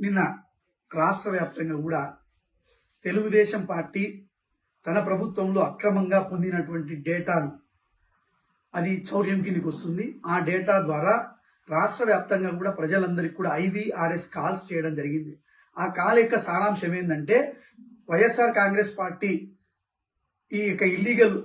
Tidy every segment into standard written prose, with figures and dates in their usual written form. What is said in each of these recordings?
నిన్న రాష్ట్ర వ్యాప్తంగా కూడా తెలుగుదేశం పార్టీ తన ప్రభుత్వంలో అక్రమంగా పొందినటువంటి డేటాను అది చౌర్యం కిందకి వస్తుంది. ఆ డేటా ద్వారా రాష్ట్ర వ్యాప్తంగా కూడా ప్రజలందరికీ కూడా IVRS కాల్స్ చేయడం జరిగింది. ఆ కాల్ యొక్క సారాంశం ఏంటంటే వైఎస్ఆర్ కాంగ్రెస్ పార్టీ ఈ యొక్క ఇల్లీగల్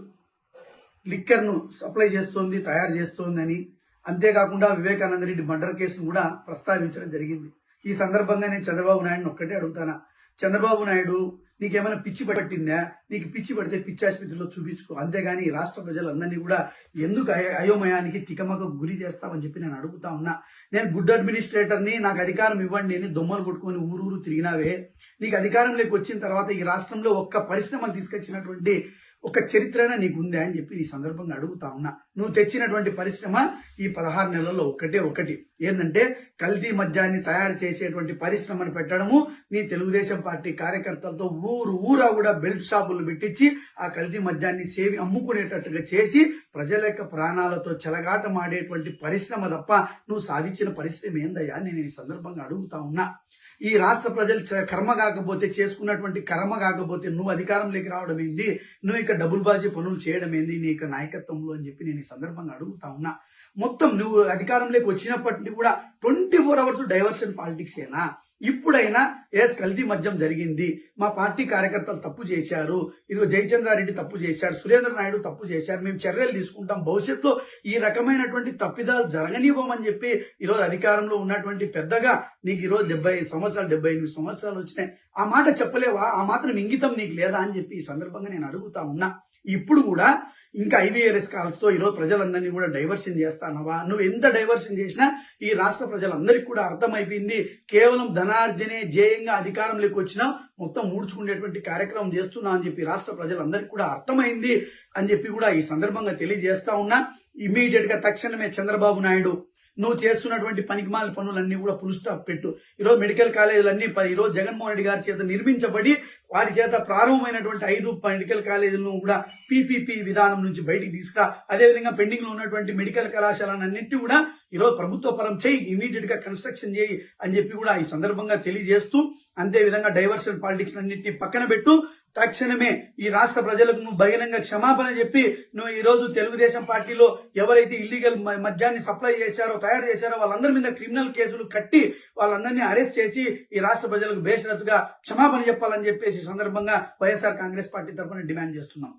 లిక్కర్ను సప్లై చేస్తోంది, తయారు చేస్తోందని, అంతేకాకుండా వివేకానంద రెడ్డి మర్డర్ కేసును కూడా ప్రస్తావించడం జరిగింది. ఈ సందర్భంగా నేను చంద్రబాబు నాయుడుని ఒక్కటే అడుగుతానా, చంద్రబాబు నాయుడు నీకేమైనా పిచ్చి పట్టిందా? నీకు పిచ్చి పడితే పిచ్చి ఆసుపత్రిలో చూపించుకో, అంతేగాని రాష్ట్ర ప్రజలందరినీ కూడా ఎందుకు అయోమయానికి తికమక గురి చేస్తామని చెప్పి నేను అడుగుతా ఉన్నా. నేను గుడ్ అడ్మినిస్ట్రేటర్ని, నాకు అధికారం ఇవ్వండి అని దొమ్మలు కొట్టుకొని ఊరూరు తిరిగినావే, నీకు అధికారంలోకి వచ్చిన తర్వాత ఈ రాష్ట్రంలో ఒక్క పరిశ్రమను తీసుకొచ్చినటువంటి ఒక చరిత్రనే నీకు ఉందా అని చెప్పి ఈ సందర్భంగా అడుగుతా ఉన్నా. నువ్వు తెచ్చినటువంటి పరిశ్రమ ఈ 16 నెలల్లో ఒకటి ఏంటంటే కల్తీ మద్యాన్ని తయారు చేసేటువంటి పరిశ్రమను పెట్టడము. నీ తెలుగుదేశం పార్టీ కార్యకర్తలతో ఊరా కూడా బెల్ట్ షాపులు పెట్టించి ఆ కల్తీ మద్యాన్ని సేవి అమ్ముకునేటట్టుగా చేసి ప్రజల యొక్క ప్రాణాలతో చెలగాటమాడేటువంటి పరిశ్రమ తప్ప నువ్వు సాధించిన పరిశ్రమ ఏందయ్యా నేను ఈ సందర్భంగా అడుగుతా ఉన్నా. ఈ రాష్ట్ర ప్రజలు కర్మ కాకపోతే, చేసుకున్నటువంటి కర్మ కాకపోతే నువ్వు అధికారంలోకి రావడం ఏంది, నువ్వు ఇక డబుల్ బాజీ పనులు చేయడం ఏంది నీ యొక్క నాయకత్వంలో అని చెప్పి నేను ఈ సందర్భంగా అడుగుతా ఉన్నా. మొత్తం నువ్వు అధికారంలోకి వచ్చినప్పటికీ కూడా 24 అవర్స్ డైవర్షన్ పాలిటిక్స్ ఏనా? ఇప్పుడైనా కల్తీ మద్యం జరిగింది, మా పార్టీ కార్యకర్తలు తప్పు చేశారు, ఇదిగో జయచంద్రారెడ్డి తప్పు చేశారు, సురేంద్ర నాయుడు తప్పు చేశారు, మేము చర్యలు తీసుకుంటాం, భవిష్యత్తులో ఈ రకమైనటువంటి తప్పిదాలు జరగనివ్వమని చెప్పి ఈరోజు అధికారంలో ఉన్నటువంటి పెద్దగా నీకు ఈరోజు 75 సంవత్సరాలు 78 సంవత్సరాలు వచ్చినాయి, ఆ మాట చెప్పలేవా? ఆ మాత్రం ఇంగితం నీకు లేదా అని చెప్పి ఈ సందర్భంగా నేను అడుగుతా ఉన్నా. ఇప్పుడు కూడా ఇంకా IVRS కాల్స్ తో ఈరోజు ప్రజలందరినీ కూడా డైవర్షన్ చేస్తానవా? నువ్వు ఎంత డైవర్షన్ చేసినా ఈ రాష్ట్ర ప్రజలందరికీ కూడా అర్థమైపోయింది, కేవలం ధనార్జనే ధ్యేయంగా అధికారంలోకి వచ్చినా మొత్తం మూడ్చుకునేటువంటి కార్యక్రమం చేస్తున్నావు అని చెప్పి రాష్ట్ర ప్రజలందరికీ కూడా అర్థమైంది అని చెప్పి కూడా ఈ సందర్భంగా తెలియజేస్తా ఉన్నా. ఇమీడియట్ గా తక్షణమే చంద్రబాబు నాయుడు నువ్వు చేస్తున్నటువంటి పనికిమాల పనులన్నీ కూడా ఫుల్ స్టాప్ పెట్టు. ఈరోజు మెడికల్ కాలేజీలన్నీ ఈరోజు జగన్మోహన్ రెడ్డి గారి చేత నిర్మించబడి వారి చేత ప్రారంభమైనటువంటి 5 మెడికల్ కాలేజీలను కూడా PPP విధానం నుంచి బయటికి తీసుకురా. అదేవిధంగా పెండింగ్ లో ఉన్నటువంటి మెడికల్ కళాశాలన్నింటి కూడా ఈరోజు ప్రభుత్వ పరం చేయి, ఇమీడియట్ గా కన్స్ట్రక్షన్ చేయి అని చెప్పి కూడా ఈ సందర్భంగా తెలియజేస్తూ, అంతే విధంగా డైవర్షన్ పాలిటిక్స్ అన్నింటినీ పక్కన పెట్టు. తక్షణమే ఈ రాష్ట్ర ప్రజలకు నువ్వు బహిరంగ క్షమాపణ చెప్పి నువ్వు ఈ రోజు తెలుగుదేశం పార్టీలో ఎవరైతే ఇల్లీగల్ మద్యాన్ని సప్లై చేశారో, తయారు చేశారో వాళ్ళందరి మీద క్రిమినల్ కేసులు కట్టి వాళ్ళందరినీ అరెస్ట్ చేసి ఈ రాష్ట్ర ప్రజలకు బేషరతుగా క్షమాపణ చెప్పాలని చెప్పేసి సందర్భంగా వైఎస్ఆర్ కాంగ్రెస్ పార్టీ తరఫున డిమాండ్ చేస్తున్నాం.